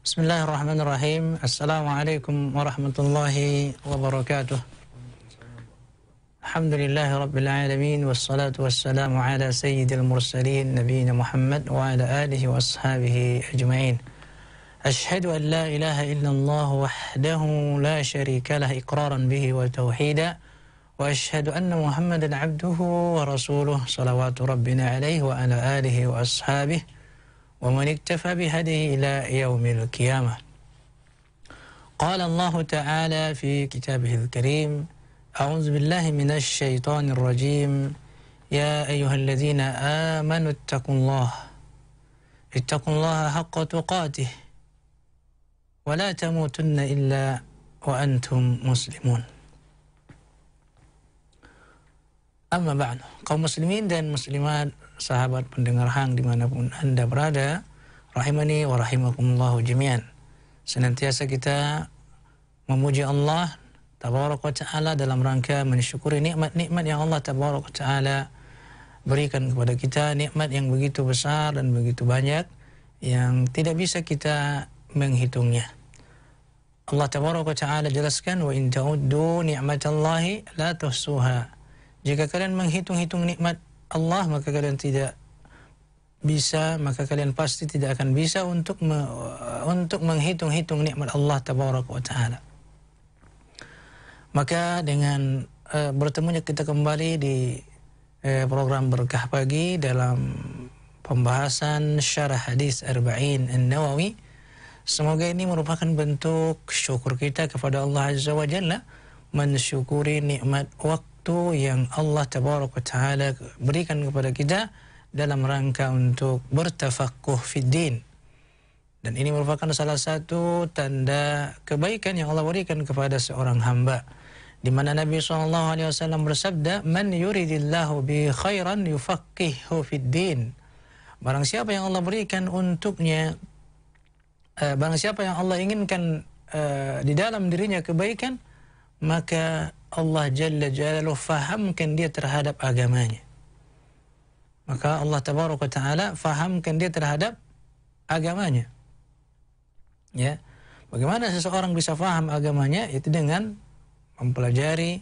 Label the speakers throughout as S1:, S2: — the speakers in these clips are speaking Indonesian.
S1: Bismillahirrahmanirrahim. Assalamualaikum warahmatullahi wabarakatuh. Alhamdulillahi rabbil alamin, wassalatu wassalamu ala sayyidil mursalin nabiyina Muhammad wa ala alihi wa ashabihi ajma'in. Ashhadu an la ilaha illallah wahdahu la syarika lah iqraran bihi wa tauhida, wa ashhadu anna Muhammadan abduhu wa rasuluh salawatu rabbina alaihi wa ala alihi wa ashabihi wa man iktafa bihadihi ila yaumil qiyamah. Qala Allah Ta'ala fi kitabihil karim, a'udzu billahi minasy syaithanir rajim, ya ayyuhalladzina amanu ittaqullaha haqqa tuqatih wa la tamutunna illa wa antum muslimun. Amma ba'du, kaum muslimin dan muslimat, sahabat pendengar Hang dimanapun Anda berada, rahimani wa rahimakumullahu jami'an. Senantiasa kita memuji Allah Tabaraka wa Ta'ala dalam rangka mensyukuri nikmat-nikmat yang Allah Tabaraka wa Ta'ala berikan kepada kita, nikmat yang begitu besar dan begitu banyak yang tidak bisa kita menghitungnya. Allah Tabaraka wa Ta'ala jelaskan, wa in ta'uddu ni'matallahi la tuhsuha. Jika kalian menghitung-hitung nikmat Allah, maka kalian pasti tidak akan bisa untuk menghitung-hitung nikmat Allah Tabaraka wa Ta'ala. Maka dengan bertemunya kita kembali di program Berkah Pagi dalam pembahasan syarah hadis Arba'in An-Nawawi, semoga ini merupakan bentuk syukur kita kepada Allah Azza wa Jalla, mensyukuri nikmat waktu yang Allah Tabaraka wa Ta'ala berikan kepada kita dalam rangka untuk bertafaqquh fid din. Dan ini merupakan salah satu tanda kebaikan yang Allah berikan kepada seorang hamba, di mana Nabi SAW bersabda, man yuridillahu bi khairan yufaqihu fid din. Barang siapa yang Allah berikan untuknya, barang siapa yang Allah inginkan di dalam dirinya kebaikan, maka Allah Jalla Jalaluhu fahamkan dia terhadap agamanya. Maka Allah Tabaraka wa Ta'ala fahamkan dia terhadap agamanya. Ya. Bagaimana seseorang bisa faham agamanya? Itu dengan mempelajari,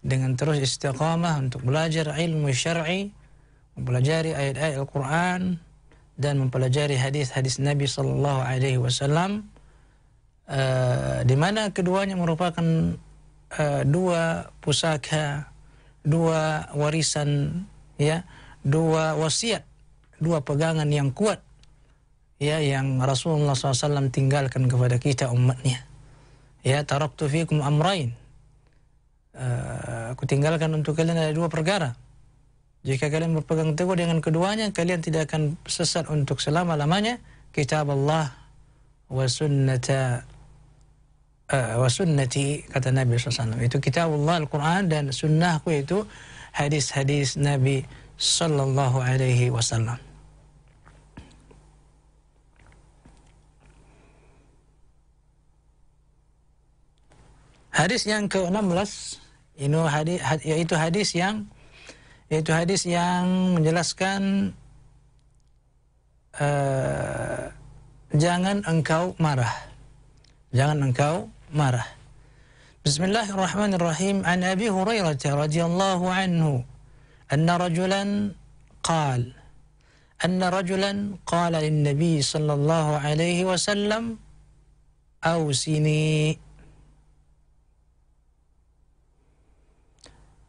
S1: dengan terus istiqamah untuk belajar ilmu syar'i, mempelajari ayat-ayat Al-Quran, dan mempelajari hadis-hadis Nabi Sallallahu Alaihi Wasallam, di mana keduanya merupakan dua pusaka, dua warisan, ya, dua wasiat, dua pegangan yang kuat, ya, yang Rasulullah SAW tinggalkan kepada kita umatnya. Ya, taraktu fikum amrain, aku tinggalkan untuk kalian ada dua perkara. Jika kalian berpegang teguh dengan keduanya, kalian tidak akan sesat untuk selama-lamanya. Kitab Allah wa sunnati, kata Nabi SAW. Itu kitabullah Al-Quran, dan sunnahku itu hadis-hadis Nabi Sallallahu Alaihi Wasallam. Hadis yang ke-16 ini yaitu hadis yang menjelaskan jangan engkau marah. Jangan engkau marah. Bismillahirrahmanirrahim. An Abi Hurairah radhiyallahu anhu anna rajulan qala lin Nabi sallallahu alaihi wasallam awsini.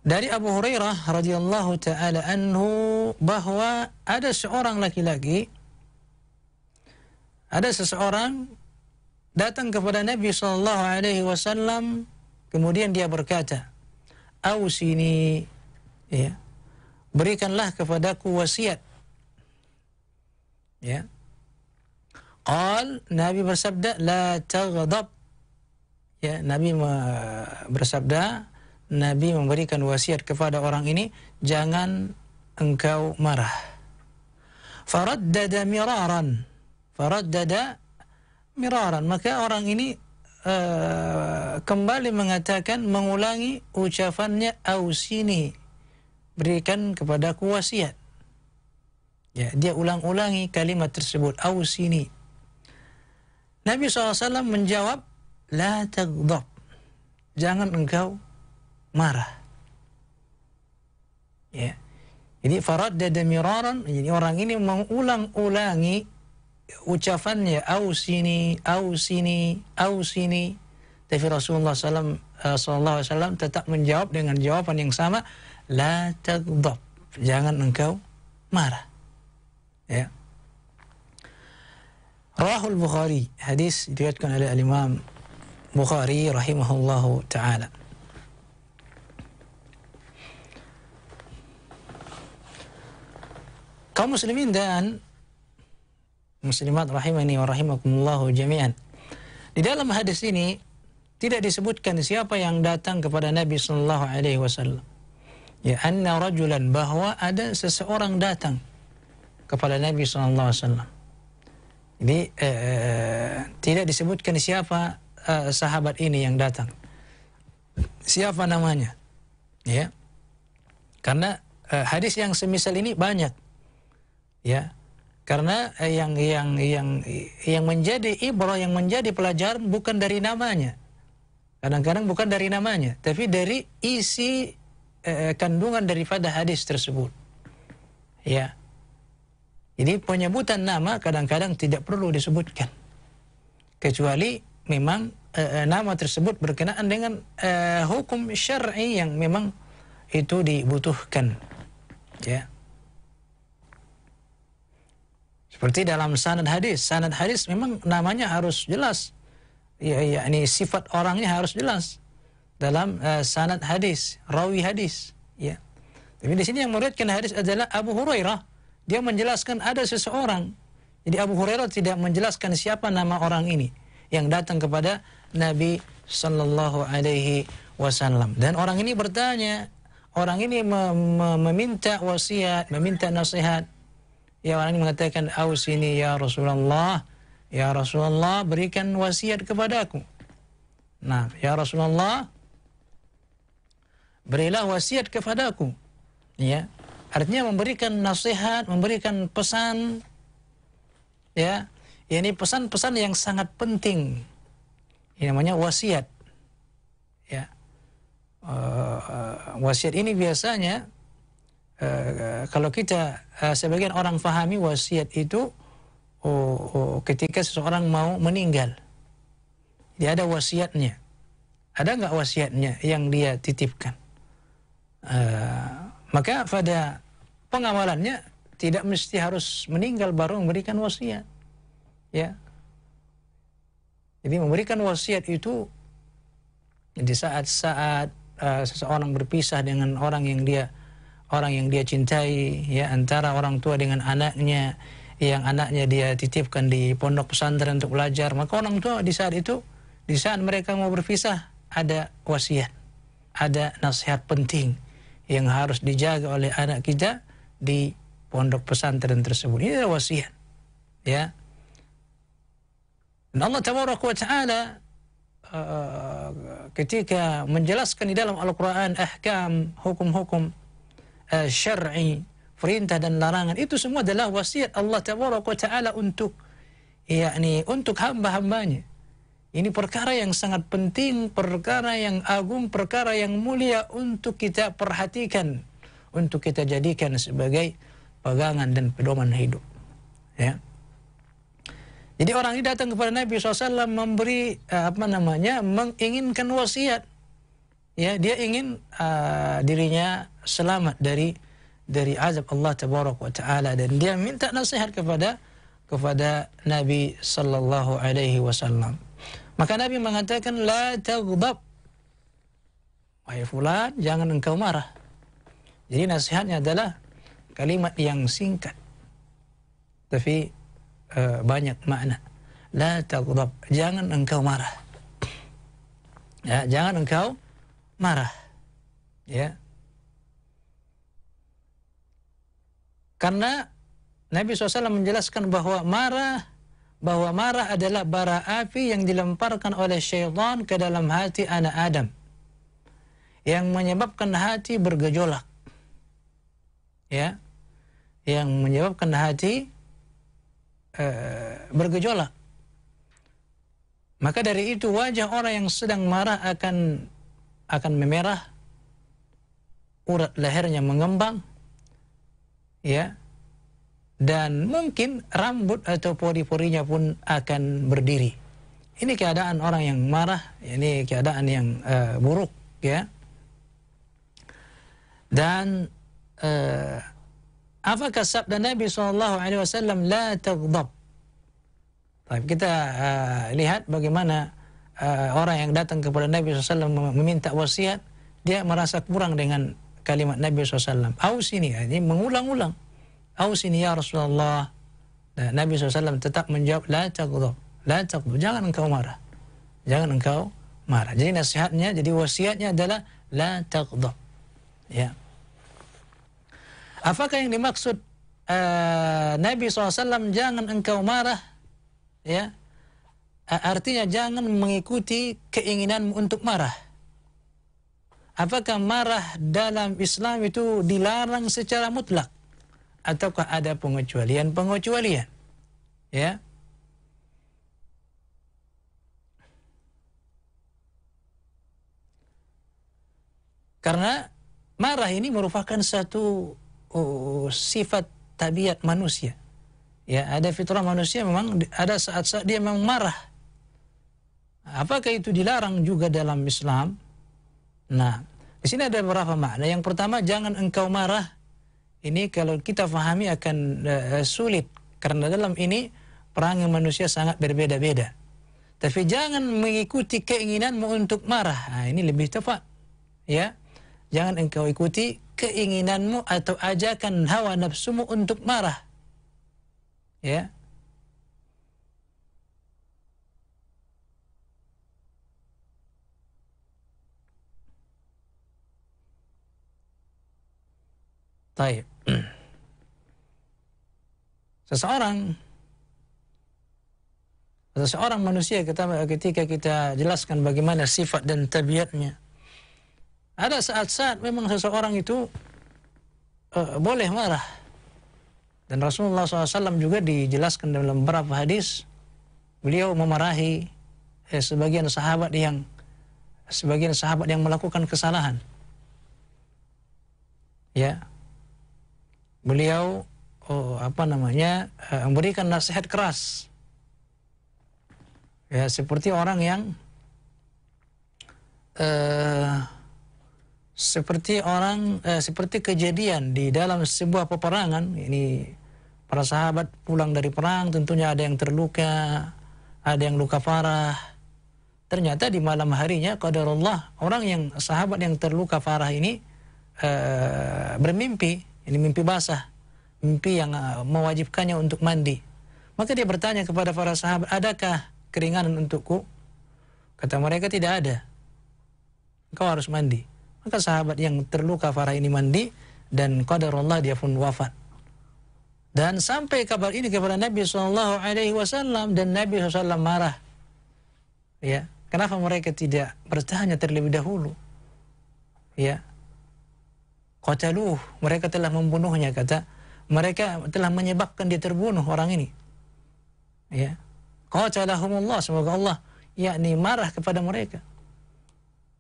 S1: Dari Abu Hurairah radhiyallahu taala anhu bahwa ada seorang laki-laki, ada seseorang datang kepada Nabi sallallahu alaihi wasallam, kemudian dia berkata, "Ausini, ya, berikanlah kepadaku wasiat." Ya. Nabi bersabda, "La taghdab." Ya, Nabi bersabda, Nabi memberikan wasiat kepada orang ini, jangan engkau marah. Faraddada miraran, maka orang ini kembali mengulangi ucapannya, ausini, berikan kepadaku wasiat. Ya, dia ulang-ulangi kalimat tersebut, ausini. Nabi SAW menjawab, la taghdab, jangan engkau marah. Ya. Jadi faraddada miraran, jadi orang ini mengulang-ulangi ucapannya ausini, ausini, ausini. Tapi Rasulullah SAW tetap menjawab dengan jawaban yang sama, la taghdab, jangan engkau marah. Ya. Rawahul Bukhari, hadis diriwayatkan oleh Imam Bukhari rahimahullahu taala. Kaum muslimin dan muslimat rahimani wa rahimakumullahu jami'an. Di dalam hadis ini tidak disebutkan siapa yang datang kepada Nabi sallallahu alaihi wasallam. Ya, anna rajulan, bahwa ada seseorang datang kepada Nabi sallallahu alaihi wasallam. Jadi tidak disebutkan siapa sahabat ini yang datang. Siapa namanya? Ya. Karena hadis yang semisal ini banyak. Ya, karena yang menjadi ibrah, yang menjadi pelajaran bukan dari namanya. Kadang-kadang bukan dari namanya, tapi dari isi kandungan daripada hadis tersebut. Ya. Jadi penyebutan nama kadang-kadang tidak perlu disebutkan, kecuali memang nama tersebut berkenaan dengan hukum syar'i yang memang itu dibutuhkan. Ya. Seperti dalam sanad hadis memang namanya harus jelas. Ya, ini sifat orangnya harus jelas dalam sanad hadis, rawi hadis. Ya. Tapi di sini yang meriwayatkan hadis adalah Abu Hurairah. Dia menjelaskan ada seseorang. Jadi Abu Hurairah tidak menjelaskan siapa nama orang ini yang datang kepada Nabi sallallahu alaihi wasallam. Dan orang ini bertanya, orang ini meminta wasiat, meminta nasihat. Ya, orang ini mengatakan, ausini ya Rasulullah, ya Rasulullah berikan wasiat kepadaku. Nah, ya Rasulullah berilah wasiat kepadaku. Ya, artinya memberikan nasihat, memberikan pesan. Ya, ini pesan-pesan yang sangat penting. Ini namanya wasiat. Ya, wasiat ini biasanya kalau kita sebagian orang fahami wasiat itu ketika seseorang mau meninggal. Dia ada wasiatnya. Ada nggak wasiatnya yang dia titipkan? Maka pada pengamalannya tidak mesti harus meninggal baru memberikan wasiat. Ya. Jadi memberikan wasiat itu di saat-saat seseorang berpisah dengan orang yang dia cintai, ya, antara orang tua dengan anaknya, yang anaknya dia titipkan di pondok pesantren untuk belajar, maka orang tua di saat itu, di saat mereka mau berpisah, ada wasiat, ada nasihat penting yang harus dijaga oleh anak kita di pondok pesantren tersebut. Ini adalah wasiat. Ya. Dan Allah Tabaraka wa Ta'ala ketika menjelaskan di dalam Al-Quran ahkam, hukum-hukum syar'i, perintah dan larangan, itu semua adalah wasiat Allah Tabaraka wa Ta'ala untuk untuk hamba-hambanya. Ini perkara yang sangat penting, perkara yang agung, perkara yang mulia untuk kita perhatikan, untuk kita jadikan sebagai pegangan dan pedoman hidup. Ya. Jadi orang ini datang kepada Nabi SAW memberi menginginkan wasiat. Ya, dia ingin dirinya selamat dari azab Allah Tabaraka wa Ta'ala, dan dia minta nasihat kepada Nabi sallallahu alaihi wasallam. Maka Nabi mengatakan, la taghdab, wahai fulan, jangan engkau marah. Jadi nasihatnya adalah kalimat yang singkat tapi banyak makna. La taghdab, jangan engkau marah. Ya, jangan engkau marah. Ya. Karena Nabi SAW menjelaskan bahwa marah adalah bara api yang dilemparkan oleh syaitan ke dalam hati anak Adam, yang menyebabkan hati bergejolak. Ya. Yang menyebabkan hati bergejolak. Maka dari itu wajah orang yang sedang marah akan memerah, urat lehernya mengembang, ya, dan mungkin rambut atau pori-porinya pun akan berdiri. Ini keadaan orang yang marah, ini keadaan yang buruk, ya. Dan apakah sabda Nabi SAW, la taghdab? Kita lihat bagaimana orang yang datang kepada Nabi SAW meminta wasiat, dia merasa kurang dengan kalimat Nabi SAW. Ausini, ini mengulang-ulang. Ausini ya Rasulullah. Dan Nabi SAW tetap menjawab, la taghdab, la taghdab, jangan engkau marah. Jangan engkau marah. Jadi nasihatnya, jadi wasiatnya adalah la taghdab. Ya. Apakah yang dimaksud Nabi SAW jangan engkau marah? Ya. Artinya jangan mengikuti keinginanmu untuk marah. Apakah marah dalam Islam itu dilarang secara mutlak? Ataukah ada pengecualian-pengecualian? Ya. Karena marah ini merupakan satu sifat tabiat manusia. Ya, ada fitrah manusia, memang ada saat-saat dia memang marah. Apakah itu dilarang juga dalam Islam? Nah, di sini ada beberapa makna. Yang pertama, jangan engkau marah. Ini kalau kita pahami akan sulit, karena dalam ini perangai manusia sangat berbeda-beda. Tapi jangan mengikuti keinginanmu untuk marah. Nah, ini lebih tepat. Ya, jangan engkau ikuti keinginanmu atau ajakan hawa nafsumu untuk marah. Ya. Baik. Seseorang manusia ketika kita jelaskan bagaimana sifat dan tabiatnya, ada saat-saat memang seseorang itu boleh marah. Dan Rasulullah SAW juga dijelaskan dalam beberapa hadis, beliau memarahi sebagian sahabat yang melakukan kesalahan. Ya. Beliau memberikan nasihat keras. Ya, seperti orang yang seperti kejadian di dalam sebuah peperangan. Ini para sahabat pulang dari perang, tentunya ada yang terluka, ada yang luka parah. Ternyata di malam harinya, qadarullah, sahabat yang terluka parah ini bermimpi. Ini mimpi basah, mimpi yang mewajibkannya untuk mandi. Maka dia bertanya kepada para sahabat, adakah keringanan untukku? Kata mereka, tidak ada. Kau harus mandi. Maka sahabat yang terluka parah ini mandi, dan qadarullah dia pun wafat. Dan sampai kabar ini kepada Nabi SAW, dan Nabi SAW marah. Ya, kenapa mereka tidak bertanya terlebih dahulu? Ya, qataluh, mereka telah membunuhnya, kata mereka telah menyebabkan dia terbunuh orang ini. Ya, qatalahumullah, semoga Allah yakni marah kepada mereka.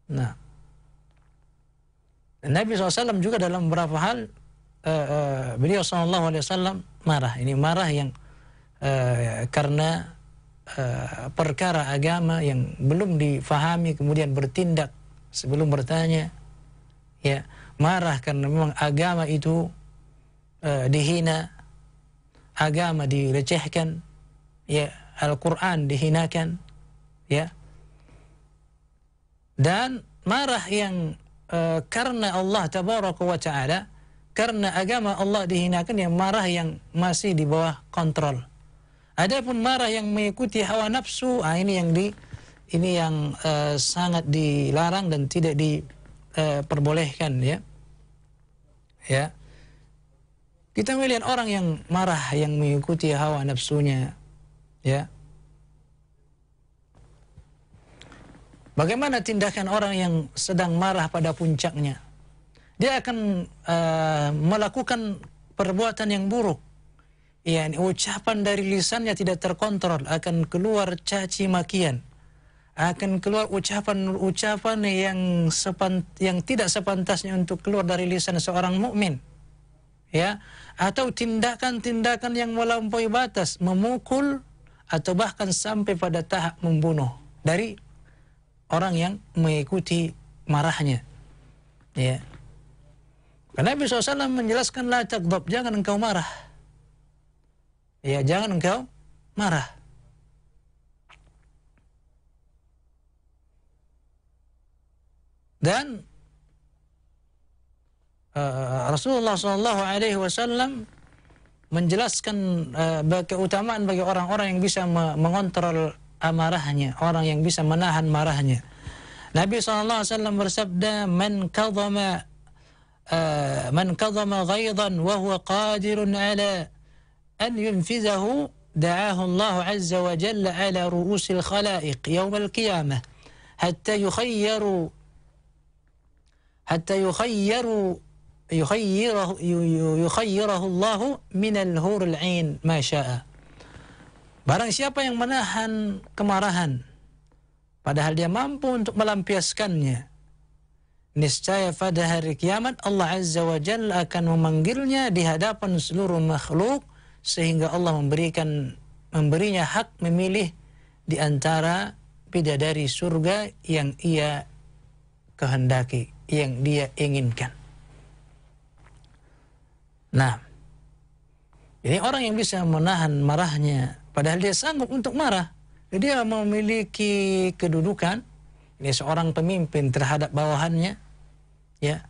S1: Nah, Nabi SAW juga dalam beberapa hal beliau SAW marah. Ini marah yang karena perkara agama yang belum difahami, kemudian bertindak sebelum bertanya. Ya, marah karena memang agama itu dihina, agama dilecehkan, ya, Al-Quran dihinakan, ya. Dan marah yang karena Allah tabaraka wa ta'ala, karena agama Allah dihinakan, yang marah yang masih di bawah kontrol. Adapun marah yang mengikuti hawa nafsu, ini yang sangat dilarang dan tidak diperbolehkan, ya. Ya. Kita melihat orang yang marah, yang mengikuti hawa nafsunya, ya. Bagaimana tindakan orang yang sedang marah pada puncaknya? Dia akan melakukan perbuatan yang buruk. Ya, ucapan dari lisannya tidak terkontrol, akan keluar caci makian, akan keluar ucapan-ucapan yang tidak sepantasnya untuk keluar dari lisan seorang mukmin, ya, atau tindakan-tindakan yang melampaui batas, memukul atau bahkan sampai pada tahap membunuh dari orang yang mengikuti marahnya, ya. Karena Nabi SAW menjelaskan la taghdab, jangan engkau marah, ya, jangan engkau marah. Dan Rasulullah SAW menjelaskan keutamaan bagi orang-orang yang bisa mengontrol amarahnya, orang yang bisa menahan marahnya. Nabi SAW bersabda, man kadhama ghaidan wa huwa qadirun ala an yunfizahu da'ahu Allah azza wa jalla ala ru'usil khalaiq yawm al-qiyamah hatta yukhayyaru yukhayirahu Allah minal hurul 'ain ma syaa. Barang siapa yang menahan kemarahan padahal dia mampu untuk melampiaskannya, niscaya pada hari kiamat Allah Azza wa Jalla akan memanggilnya di hadapan seluruh makhluk sehingga Allah memberinya hak memilih di antara bidadari surga yang ia kehendaki, yang dia inginkan. Nah, ini orang yang bisa menahan marahnya padahal dia sanggup untuk marah. Dia memiliki kedudukan, ini seorang pemimpin terhadap bawahannya, ya,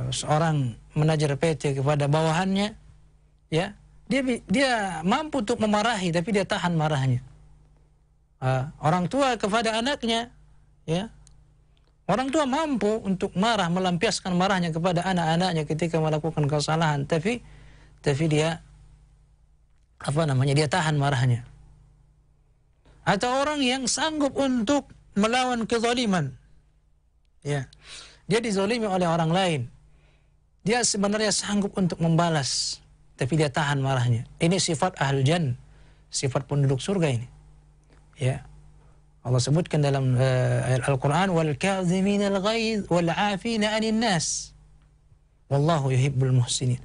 S1: seorang manajer PT kepada bawahannya, ya, dia mampu untuk memarahi tapi dia tahan marahnya. Orang tua kepada anaknya, ya, orang tua mampu untuk marah, melampiaskan marahnya kepada anak-anaknya ketika melakukan kesalahan, tapi dia dia tahan marahnya. Atau orang yang sanggup untuk melawan kezaliman, ya, dia dizalimi oleh orang lain, dia sebenarnya sanggup untuk membalas tapi dia tahan marahnya. Ini sifat ahlul jannah, sifat penduduk surga ini, ya. Allah sebutkan dalam ayat Al-Quran, wal kaziminal ghaiz wal 'afina 'anil nas wallahu yuhibbul muhsinin.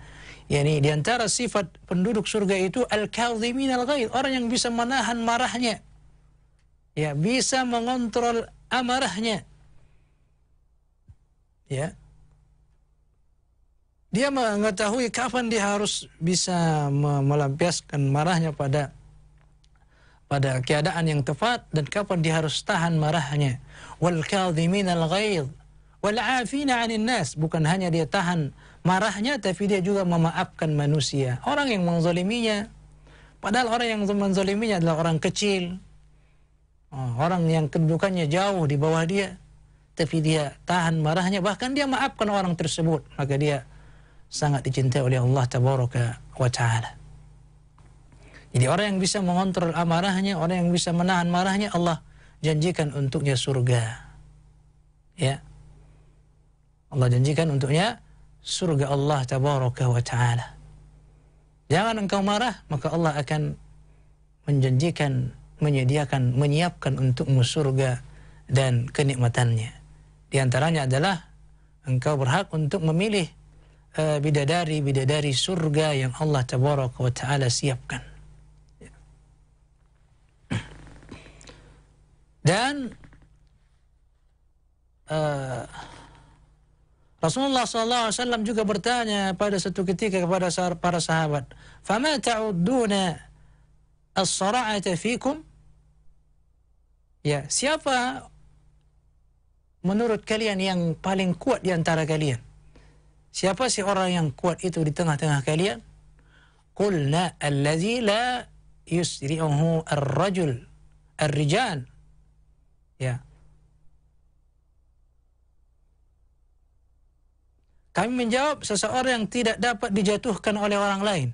S1: Yani di antara sifat penduduk surga itu al-kaziminal ghaiz, orang yang bisa menahan marahnya, ya, bisa mengontrol amarahnya, ya. Dia mengetahui kapan dia harus bisa melampiaskan marahnya pada keadaan yang tepat dan kapan dia harus tahan marahnya. Wal kadhiminal ghaidh wal 'afina 'anil nas, bukan hanya dia tahan marahnya tapi dia juga memaafkan manusia, orang yang menzaliminya, padahal orang yang menzaliminya adalah orang kecil, orang yang kedudukannya jauh di bawah dia, tapi dia tahan marahnya, bahkan dia maafkan orang tersebut, maka dia sangat dicintai oleh Allah tabaraka wa ta'ala. Jadi orang yang bisa mengontrol amarahnya, orang yang bisa menahan marahnya, Allah janjikan untuknya surga, ya. Allah janjikan untuknya surga Allah tabaraka wa ta'ala. Jangan engkau marah, maka Allah akan menyiapkan untukmu surga dan kenikmatannya. Di antaranya adalah engkau berhak untuk memilih bidadari surga yang Allah tabaraka wa ta'ala siapkan. Dan Rasulullah SAW juga bertanya pada satu ketika kepada para sahabat, "Fama ta'udduna as-sara'ata fikum?" Ya, siapa menurut kalian yang paling kuat di antara kalian? Siapa sih orang yang kuat itu di tengah-tengah kalian? Qulna allazi la yusri'uhu ar-rijal. Ya. Kami menjawab, seseorang yang tidak dapat dijatuhkan oleh orang lain.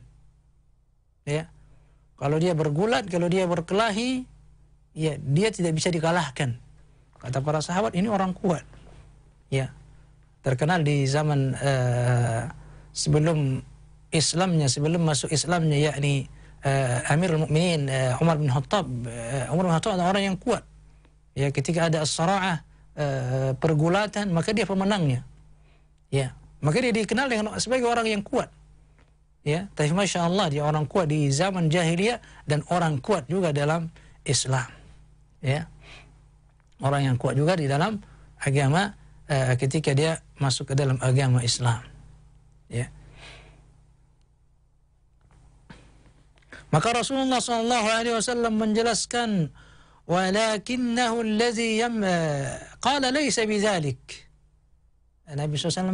S1: Ya. Kalau dia bergulat, kalau dia berkelahi, ya, dia tidak bisa dikalahkan. Kata para sahabat, ini orang kuat. Ya. Terkenal di zaman sebelum Islamnya, sebelum masuk Islamnya, yakni Amirul Mukminin Umar bin Khattab. Umar bin Khattab adalah orang yang kuat. Ya, ketika ada as-sara'ah, pergulatan, maka dia pemenangnya. Ya, maka dia dikenal dengan sebagai orang yang kuat. Ya, tapi masya Allah dia orang kuat di zaman jahiliyah dan orang kuat juga dalam Islam. Ya, orang yang kuat juga di dalam agama ketika dia masuk ke dalam agama Islam. Ya. Maka Rasulullah SAW menjelaskan, walakinnahu allazi qala laysa bidzalik. Nabi SAW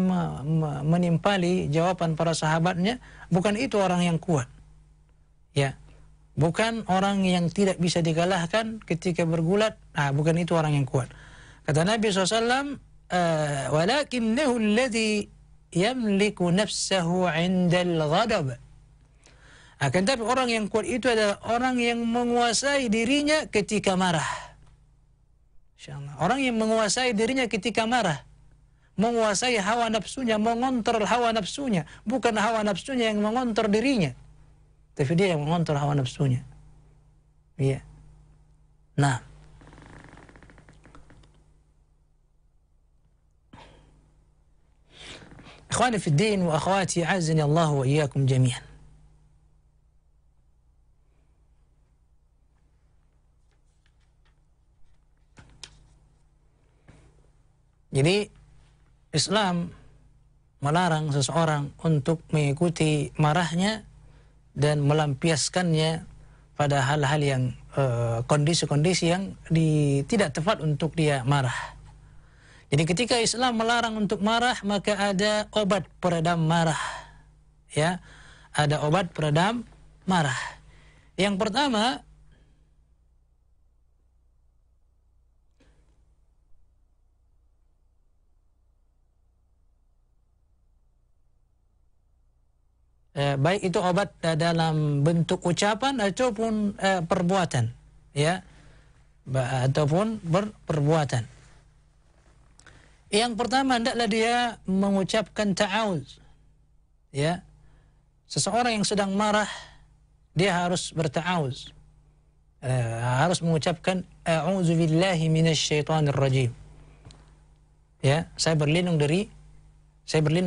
S1: menimpali jawaban para sahabatnya, bukan itu orang yang kuat. Ya, bukan orang yang tidak bisa dikalahkan ketika bergulat. Bukan itu orang yang kuat. Kata Nabi SAW, walakinnahu allazi yamliku nafsahu 'indal ghadab. Akan tapi orang yang kuat itu adalah orang yang menguasai dirinya ketika marah. Insyaallah. Orang yang menguasai dirinya ketika marah. Menguasai hawa nafsunya, mengontrol hawa nafsunya. Bukan hawa nafsunya yang mengontrol dirinya, tapi dia yang mengontrol hawa nafsunya. Iya. Nah. Ikhwani fi din wa akhwati azani Allah wa iyyakum jami'an. Jadi Islam melarang seseorang untuk mengikuti marahnya dan melampiaskannya pada hal-hal yang kondisi-kondisi yang tidak tepat untuk dia marah. Jadi ketika Islam melarang untuk marah, maka ada obat peredam marah. Ya, ada obat peredam marah. Yang pertama, baik itu obat dalam bentuk ucapan ataupun perbuatan, ya, ataupun perbuatan. Yang pertama, hendaklah dia mengucapkan ta'awuz. Ya, seseorang yang sedang marah, dia harus berta'awuz, harus mengucapkan a'udzu billahi minasyaitonir rajim. Ya, saya berlindung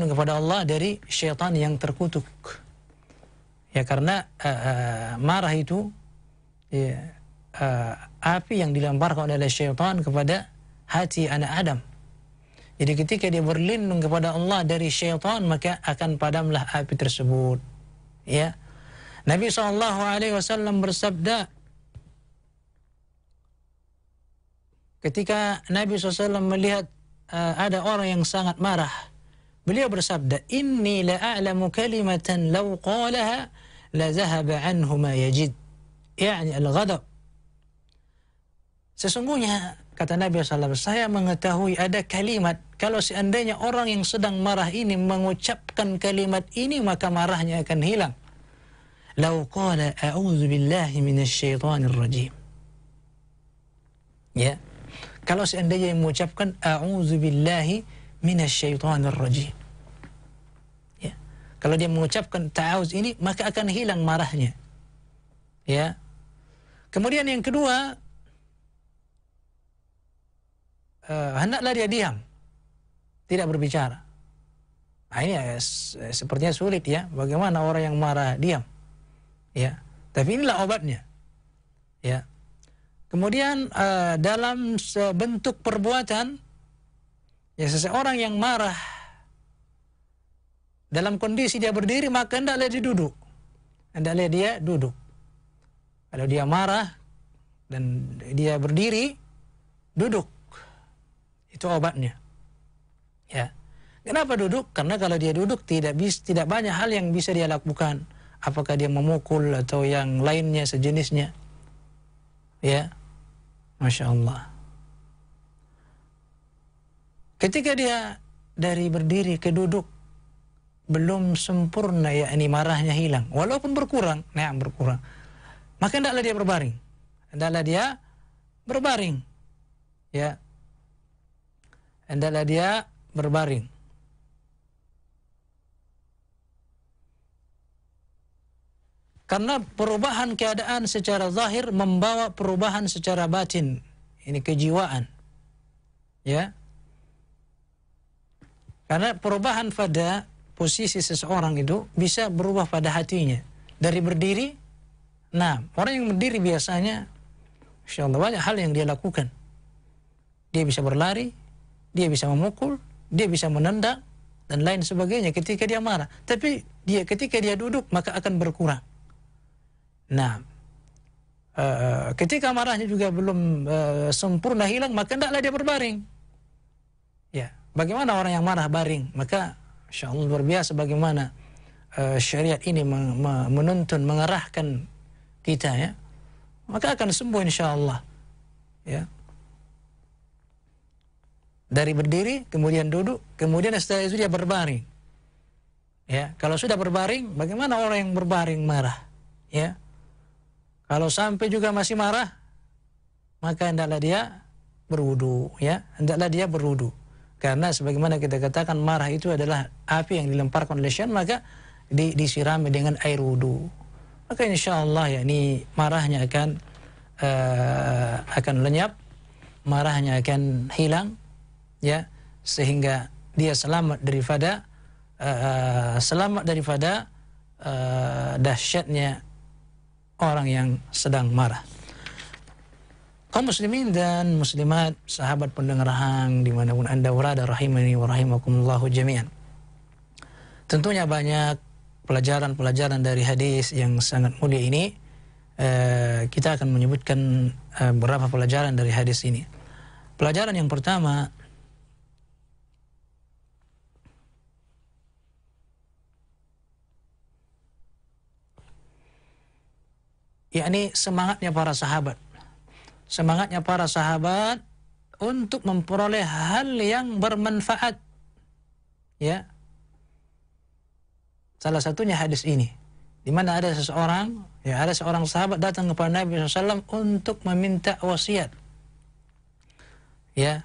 S1: kepada Allah dari syaitan yang terkutuk. Ya, karena marah itu ya, api yang dilemparkan oleh syaitan kepada hati anak Adam. Jadi ketika dia berlindung kepada Allah dari syaitan, maka akan padamlah api tersebut. Ya, Nabi SAW bersabda, ketika Nabi SAW melihat ada orang yang sangat marah, beliau bersabda, inni la'alamu kalimatan law qalaha la zahaba anhu ma yajid, yakni al-ghadab. Sesungguhnya, kata Nabi SAW, saya mengetahui ada kalimat, kalau seandainya orang yang sedang marah ini mengucapkan kalimat ini, maka marahnya akan hilang. Law qala a'udzu billahi minasyaitonir rajim. Ya, kalau seandainya mengucapkan a'udzu billahi minasyaitonir rajim. Ya, kalau dia mengucapkan ta'awuz ini, maka akan hilang marahnya. Ya. Kemudian yang kedua, hendaklah dia diam, tidak berbicara. Nah, ini sepertinya sulit, ya. Bagaimana orang yang marah diam? Ya, tapi inilah obatnya. Ya. Kemudian dalam bentuk perbuatan, ya, seseorang yang marah dalam kondisi dia berdiri, maka hendaklah dia duduk. Hendaklah dia duduk. Kalau dia marah dan dia berdiri, duduk. Itu obatnya. Ya. Kenapa duduk? Karena kalau dia duduk tidak banyak hal yang bisa dia lakukan. Apakah dia memukul atau yang lainnya sejenisnya. Ya. Masya Allah. Ketika dia dari berdiri ke duduk, belum sempurna, yakni marahnya hilang. Walaupun berkurang, berkurang. Maka hendaklah dia berbaring. Hendaklah dia berbaring. Ya. Hendaklah dia berbaring. Karena perubahan keadaan secara zahir membawa perubahan secara batin. ini kejiwaan. Ya. Karena perubahan pada posisi seseorang itu bisa berubah pada hatinya. Dari berdiri, nah, orang yang berdiri biasanya Insya Allah banyak hal yang dia lakukan. Dia bisa berlari, dia bisa memukul, dia bisa menendang, dan lain sebagainya ketika dia marah. Tapi ketika dia duduk, maka akan berkurang. Nah, ketika marahnya juga belum sempurna hilang, maka hendaklah dia berbaring. Ya, bagaimana orang yang marah baring? Maka Insya Allah luar biasa bagaimana syariat ini menuntun, mengarahkan kita, ya. Maka akan sembuh insya Allah. Ya. Dari berdiri, kemudian duduk, kemudian setelah itu dia berbaring. Ya, kalau sudah berbaring, bagaimana orang yang berbaring marah? Ya. Kalau sampai juga masih marah, maka hendaklah dia berwudu, ya. Hendaklah dia berwudu. Karena sebagaimana kita katakan marah itu adalah api yang dilemparkan oleh syaitan, maka disirami dengan air wudu. Maka insya Allah ya, ini marahnya akan lenyap, marahnya akan hilang, ya, sehingga dia selamat daripada dahsyatnya orang yang sedang marah. Kaum muslimin dan muslimat, sahabat pendengar Hang dimanapun anda berada, rahimani wa rahimakumullahu jami'an. Tentunya banyak pelajaran-pelajaran dari hadis yang sangat mulia ini. Kita akan menyebutkan beberapa pelajaran dari hadis ini. Pelajaran yang pertama, yakni semangatnya para sahabat. Semangatnya para sahabat untuk memperoleh hal yang bermanfaat. Ya. Salah satunya hadis ini, di mana ada seorang sahabat datang kepada Nabi SAW untuk meminta wasiat. Ya.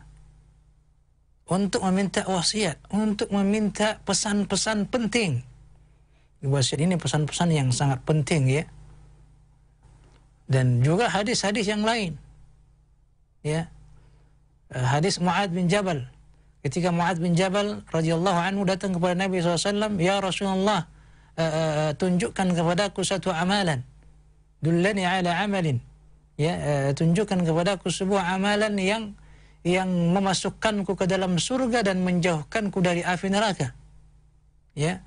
S1: Untuk meminta wasiat, untuk meminta pesan-pesan penting. Wasiat ini pesan-pesan yang sangat penting, ya. Dan juga hadis-hadis yang lain. Ya. Hadis Mu'adz bin Jabal. Ketika Mu'adz bin Jabal radhiyallahu anhu datang kepada Nabi SAW, "Ya Rasulullah, tunjukkan kepadaku satu amalan. Dullani ala amalin." Ya, tunjukkan kepadaku sebuah amalan yang memasukkanku ke dalam surga dan menjauhkanku dari api neraka. Ya.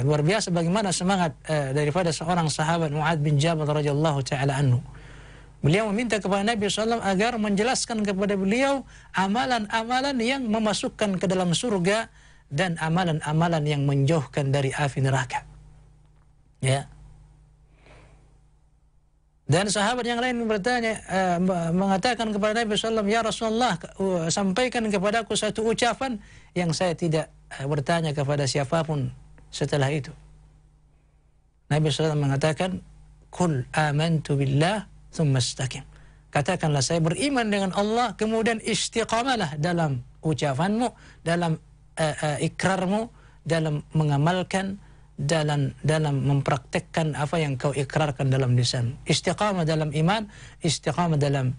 S1: Luar biasa bagaimana semangat daripada seorang sahabat Mu'adz bin Jabal radhiyallahu taala anhu. Beliau meminta kepada Nabi SAW agar menjelaskan kepada beliau amalan-amalan yang memasukkan ke dalam surga dan amalan-amalan yang menjauhkan dari api neraka. Ya. Dan sahabat yang lain bertanya, mengatakan kepada Nabi SAW, "Ya Rasulullah, sampaikan kepadaku satu ucapan yang saya tidak bertanya kepada siapapun setelah itu." Nabi SAW mengatakan, "Qul amantu billah thumma istaqim." Katakanlah, saya beriman dengan Allah, kemudian istiqamalah dalam ucapanmu, dalam ikrarmu, dalam mengamalkan, dalam mempraktekkan apa yang kau ikrarkan dalam lisan. Istiqamah dalam iman, istiqamah dalam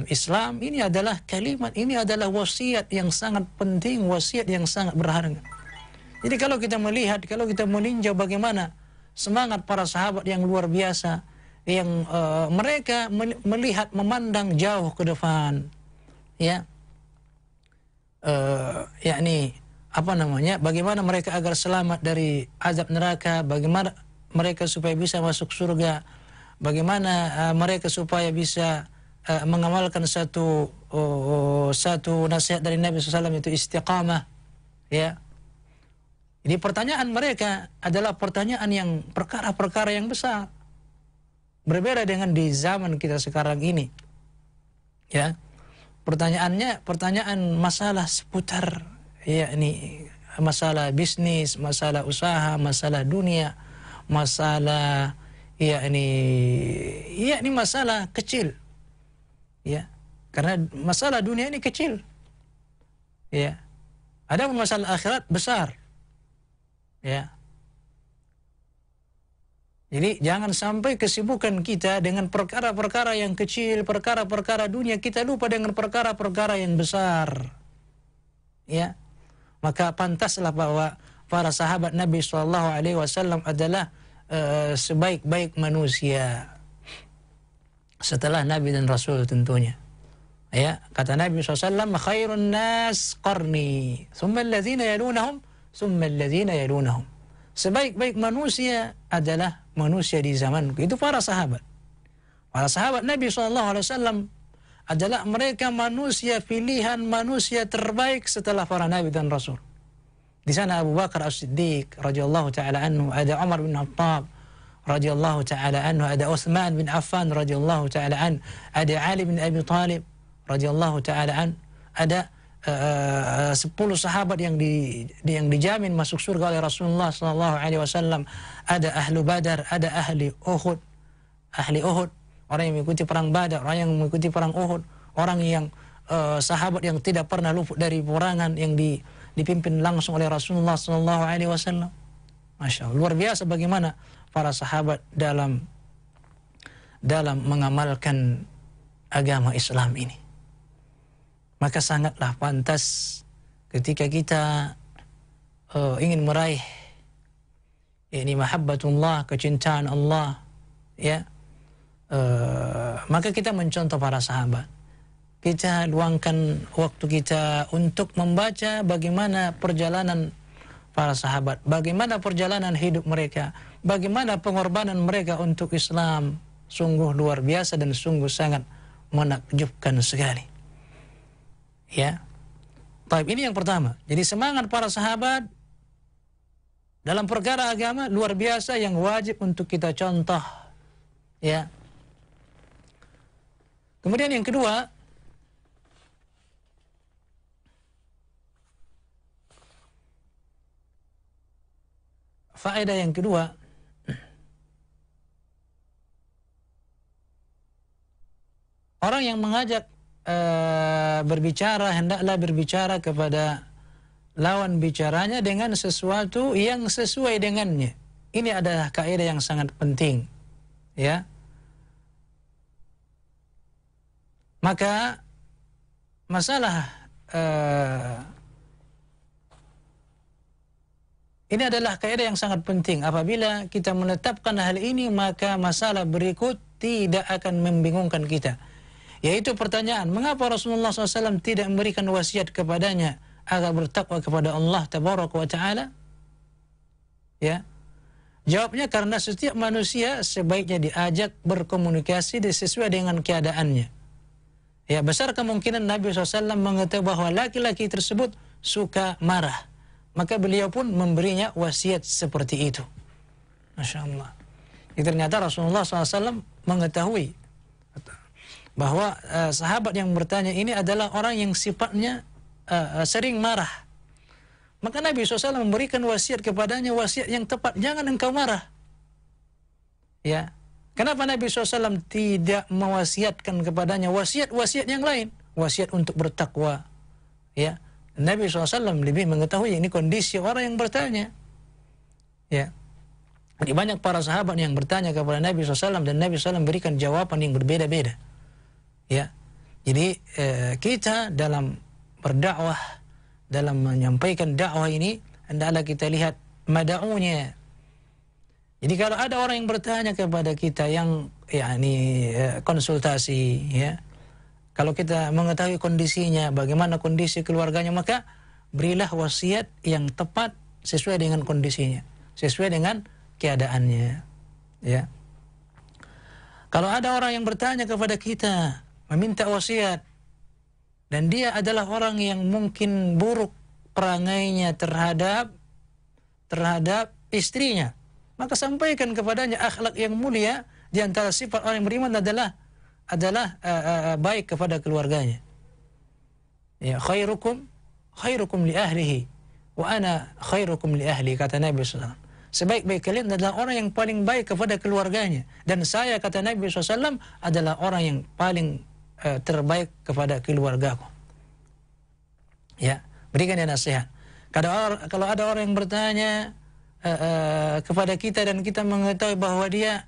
S1: Islam, ini adalah kalimat, ini adalah wasiat yang sangat penting, wasiat yang sangat berharga. Jadi kalau kita melihat, kalau kita meninjau bagaimana semangat para sahabat yang luar biasa, yang mereka melihat, memandang jauh ke depan, ya, yakni bagaimana mereka agar selamat dari azab neraka, bagaimana mereka supaya bisa masuk surga, bagaimana mereka supaya bisa mengamalkan satu nasihat dari Nabi SAW, itu istiqamah, ya. Jadi pertanyaan mereka adalah pertanyaan yang perkara-perkara yang besar. Berbeda dengan di zaman kita sekarang ini. Ya. Pertanyaannya pertanyaan masalah seputar, yakni masalah bisnis, masalah usaha, masalah dunia, masalah yakni masalah kecil. Ya. Karena masalah dunia ini kecil. Ya. Ada masalah akhirat besar. Ya. Jadi jangan sampai kesibukan kita dengan perkara-perkara yang kecil, perkara-perkara dunia, kita lupa dengan perkara-perkara yang besar. Ya, maka pantaslah bahwa para sahabat Nabi SAW adalah sebaik-baik manusia setelah Nabi dan Rasul tentunya. Ya, kata Nabi SAW, khairun nas qarni, thumma alladhina yalunahum, thumma alladhina yalunahum. Sebaik-baik manusia adalah manusia di zamanku. Itu para sahabat. Para sahabat Nabi SAW adalah mereka manusia pilihan, manusia terbaik setelah para Nabi dan Rasul. Di sana Abu Bakar As-Siddiq radhiyallahu taala anhu, ada Umar bin Khattab radhiyallahu taala anhu, ada Utsman bin Affan radhiyallahu taala anhu, ada Ali bin Abi Thalib radhiyallahu taala anhu, ada 10 sahabat yang dijamin masuk surga oleh Rasulullah sallallahu alaihi wasallam. Ada ahlu Badar, ada ahli Uhud, orang yang mengikuti perang Badar, orang yang mengikuti perang Uhud, orang yang sahabat yang tidak pernah luput dari peperangan, yang dipimpin langsung oleh Rasulullah sallallahu alaihi wasallam. Masya Allah, luar biasa bagaimana para sahabat dalam mengamalkan agama Islam ini. Maka sangatlah pantas ketika kita ingin meraih ini mahabbatullah, kecintaan Allah, ya, maka kita mencontoh para sahabat. Kita luangkan waktu kita untuk membaca bagaimana perjalanan para sahabat, bagaimana perjalanan hidup mereka, bagaimana pengorbanan mereka untuk Islam. Sungguh luar biasa dan sungguh sangat menakjubkan sekali. Ya, baik, ini yang pertama. Jadi semangat para sahabat dalam perkara agama luar biasa yang wajib untuk kita contoh. Ya. Kemudian yang kedua, faedah yang kedua, orang yang mengajak berbicara hendaklah berbicara kepada lawan bicaranya dengan sesuatu yang sesuai dengannya. Ini adalah kaidah yang sangat penting, ya. Maka masalah ini adalah kaidah yang sangat penting. Apabila kita menetapkan hal ini, maka masalah berikut tidak akan membingungkan kita. Yaitu pertanyaan, mengapa Rasulullah SAW tidak memberikan wasiat kepadanya agar bertakwa kepada Allah Tabaraka wa Ta'ala? Ya. Jawabnya karena setiap manusia sebaiknya diajak berkomunikasi sesuai dengan keadaannya. Ya, besar kemungkinan Nabi SAW mengetahui bahwa laki-laki tersebut suka marah. Maka beliau pun memberinya wasiat seperti itu. Masya Allah. Ternyata Rasulullah SAW mengetahui bahwa sahabat yang bertanya ini adalah orang yang sifatnya sering marah. Maka Nabi SAW memberikan wasiat kepadanya, wasiat yang tepat, jangan engkau marah. Ya, kenapa Nabi SAW tidak mewasiatkan kepadanya wasiat-wasiat yang lain, wasiat untuk bertakwa? Ya, Nabi SAW lebih mengetahui ini kondisi orang yang bertanya. Ya, jadi banyak para sahabat yang bertanya kepada Nabi SAW dan Nabi SAW berikan jawaban yang berbeda-beda. Ya, jadi kita dalam berdakwah, dalam menyampaikan dakwah ini, hendaklah kita lihat mada'unya. Jadi kalau ada orang yang bertanya kepada kita yang konsultasi, ya, kalau kita mengetahui kondisinya, bagaimana kondisi keluarganya, maka berilah wasiat yang tepat sesuai dengan kondisinya, sesuai dengan keadaannya. Ya. Kalau ada orang yang bertanya kepada kita, meminta wasiat, dan dia adalah orang yang mungkin buruk perangainya terhadap istrinya, maka sampaikan kepadanya akhlak yang mulia. Di antara sifat orang yang beriman adalah baik kepada keluarganya. Ya, khairukum li ahlihi wa ana khairukum li ahli, kata Nabi SAW. Sebaik-baik kalian adalah orang yang paling baik kepada keluarganya, dan saya, kata Nabi SAW, adalah orang yang paling terbaik kepada keluargaku. Ya, berikan dia nasihat. Kalau ada orang yang bertanya, kepada kita dan kita mengetahui bahwa dia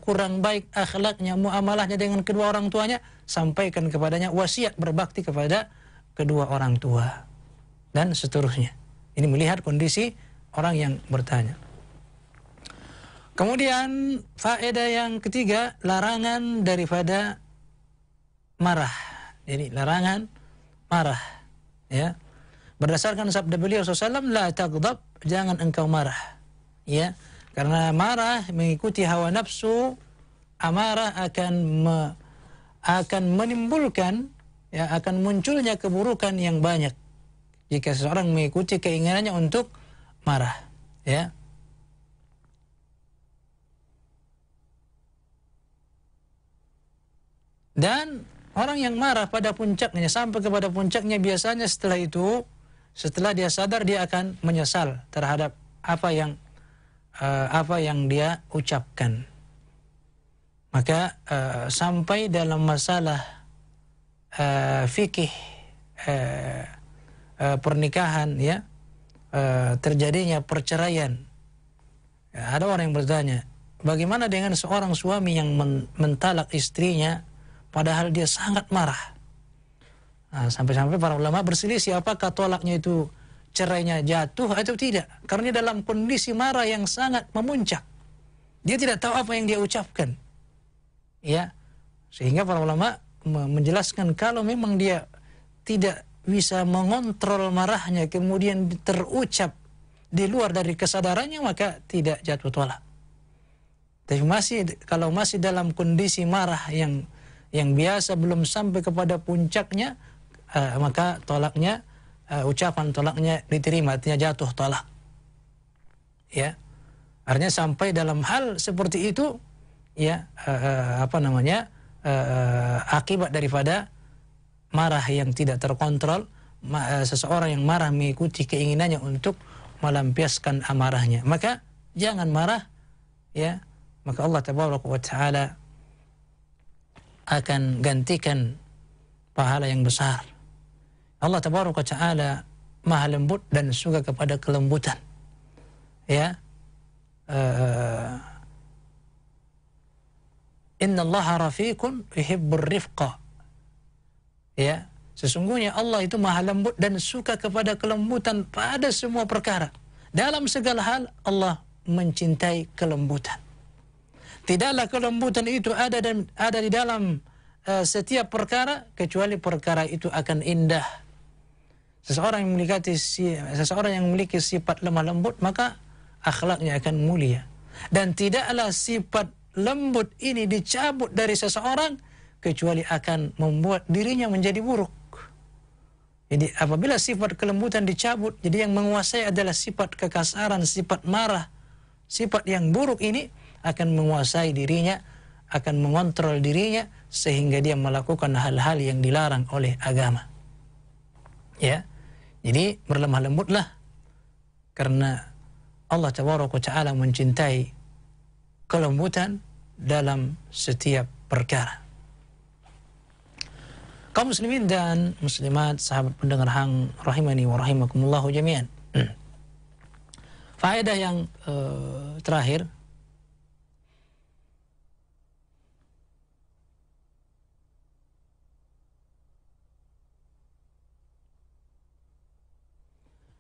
S1: kurang baik akhlaknya, muamalahnya dengan kedua orang tuanya, sampaikan kepadanya wasiat berbakti kepada kedua orang tua dan seterusnya. Ini melihat kondisi orang yang bertanya. Kemudian faedah yang ketiga, larangan daripada marah. Jadi larangan marah, ya. Berdasarkan sabda beliau SAW, la taghdab, jangan engkau marah, ya. Karena marah mengikuti hawa nafsu, amarah akan menimbulkan, ya, akan munculnya keburukan yang banyak jika seseorang mengikuti keinginannya untuk marah, ya. Dan orang yang marah pada puncaknya, sampai kepada puncaknya, biasanya setelah itu, setelah dia sadar, dia akan menyesal terhadap apa yang dia ucapkan. Maka sampai dalam masalah fikih pernikahan, ya, terjadinya perceraian. Ya, ada orang yang bertanya, bagaimana dengan seorang suami yang mentalak istrinya padahal dia sangat marah? Nah, sampai-sampai para ulama berselisih apakah tolaknya itu, cerainya jatuh atau tidak, karena dalam kondisi marah yang sangat memuncak, dia tidak tahu apa yang dia ucapkan, ya. Sehingga para ulama menjelaskan kalau memang dia tidak bisa mengontrol marahnya kemudian terucap di luar dari kesadarannya, maka tidak jatuh tolak. Tapi kalau masih dalam kondisi marah yang biasa, belum sampai kepada puncaknya, maka tolaknya, ucapan tolaknya diterima, artinya jatuh tolak, ya. Artinya sampai dalam hal seperti itu, ya, akibat daripada marah yang tidak terkontrol, seseorang yang marah mengikuti keinginannya untuk melampiaskan amarahnya, maka jangan marah, ya. Maka Allah Tabaraka wa Ta'ala akan gantikan pahala yang besar. Allah Tabaraka wa Ta'ala maha lembut dan suka kepada kelembutan, ya. Inna Allaha rafiqun yuhibbur rifqa, ya. Sesungguhnya Allah itu maha lembut dan suka kepada kelembutan pada semua perkara. Dalam segala hal Allah mencintai kelembutan. Tidaklah kelembutan itu ada di dalam setiap perkara kecuali perkara itu akan indah. Seseorang yang memiliki sifat lemah lembut, maka akhlaknya akan mulia. Dan tidaklah sifat lembut ini dicabut dari seseorang kecuali akan membuat dirinya menjadi buruk. Jadi apabila sifat kelembutan dicabut, jadi yang menguasai adalah sifat kekasaran, sifat marah, sifat yang buruk ini akan menguasai dirinya, akan mengontrol dirinya sehingga dia melakukan hal-hal yang dilarang oleh agama, ya. Jadi berlemah lembutlah, karena Allah Tabaraka wa Ta'ala mencintai kelembutan dalam setiap perkara. Kaum muslimin dan muslimat, sahabat pendengar Hang rahimani wa rahimakumullahu jami'an. Faedah yang terakhir,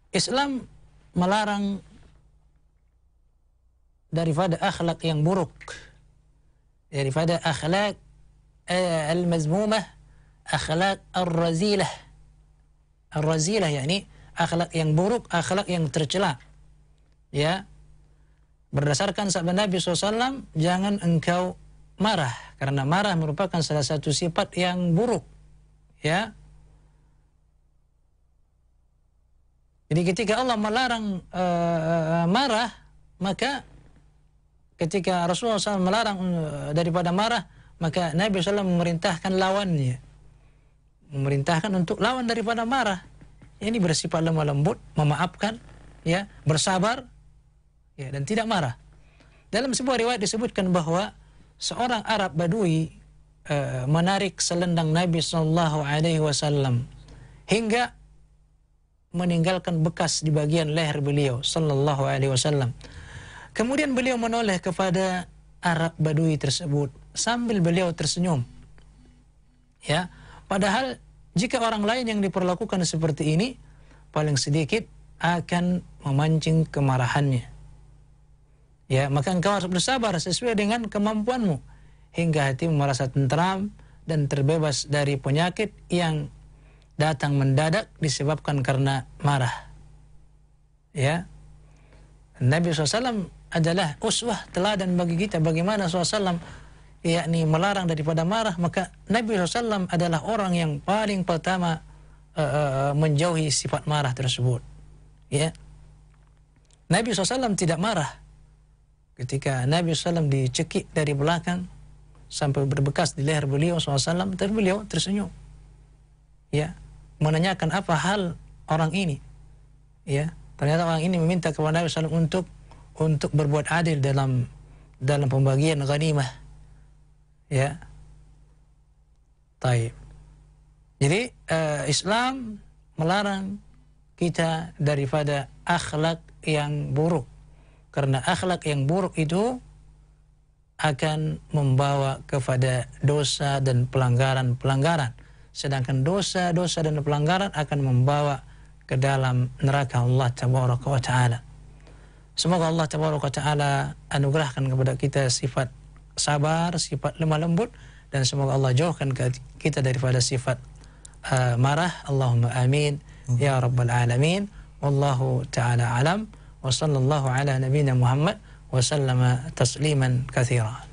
S1: Islam melarang daripada akhlak yang buruk, daripada akhlak al-mazmumah, akhlak ar-razilah. Ar-razilah yakni akhlak yang buruk, akhlak yang tercela, ya. Berdasarkan sabda Nabi SAW, jangan engkau marah, karena marah merupakan salah satu sifat yang buruk, ya. Jadi ketika Allah melarang marah, maka ketika Rasulullah SAW melarang daripada marah, maka Nabi SAW memerintahkan lawannya, memerintahkan untuk lawan daripada marah. Ini bersifat lemah lembut, memaafkan, ya, bersabar, ya, dan tidak marah. Dalam sebuah riwayat disebutkan bahwa seorang Arab Badui menarik selendang Nabi SAW hingga meninggalkan bekas di bagian leher beliau sallallahu alaihi wasallam. Kemudian beliau menoleh kepada Arab Badui tersebut sambil beliau tersenyum. Ya, padahal jika orang lain yang diperlakukan seperti ini, paling sedikit akan memancing kemarahannya. Ya, maka engkau harus bersabar sesuai dengan kemampuanmu hingga hatimu merasa tentram dan terbebas dari penyakit yang datang mendadak disebabkan karena marah. Ya, Nabi SAW adalah uswah, teladan bagi kita bagaimana SAW yakni melarang daripada marah. Maka Nabi SAW adalah orang yang paling pertama menjauhi sifat marah tersebut. Ya, Nabi SAW tidak marah. Ketika Nabi SAW dicekik dari belakang sampai berbekas di leher beliau SAW, tapi beliau tersenyum. Ya, menanyakan apa hal orang ini. Ya, ternyata orang ini meminta kepada Nabi SAW untuk berbuat adil dalam pembagian ghanimah. Ya, taib. Jadi Islam melarang kita daripada akhlak yang buruk, karena akhlak yang buruk itu akan membawa kepada dosa dan pelanggaran-pelanggaran. Sedangkan dosa-dosa dan pelanggaran akan membawa ke dalam neraka Allah Tabaraka wa Ta'ala. Semoga Allah Tabaraka wa Ta'ala anugerahkan kepada kita sifat sabar, sifat lemah lembut, dan semoga Allah jauhkan kita daripada sifat marah. Allahumma amin ya rabbal alamin. Wallahu ta'ala alam. Wa sallallahu ala nabiyyina Muhammad wa sallama tasliman katsira.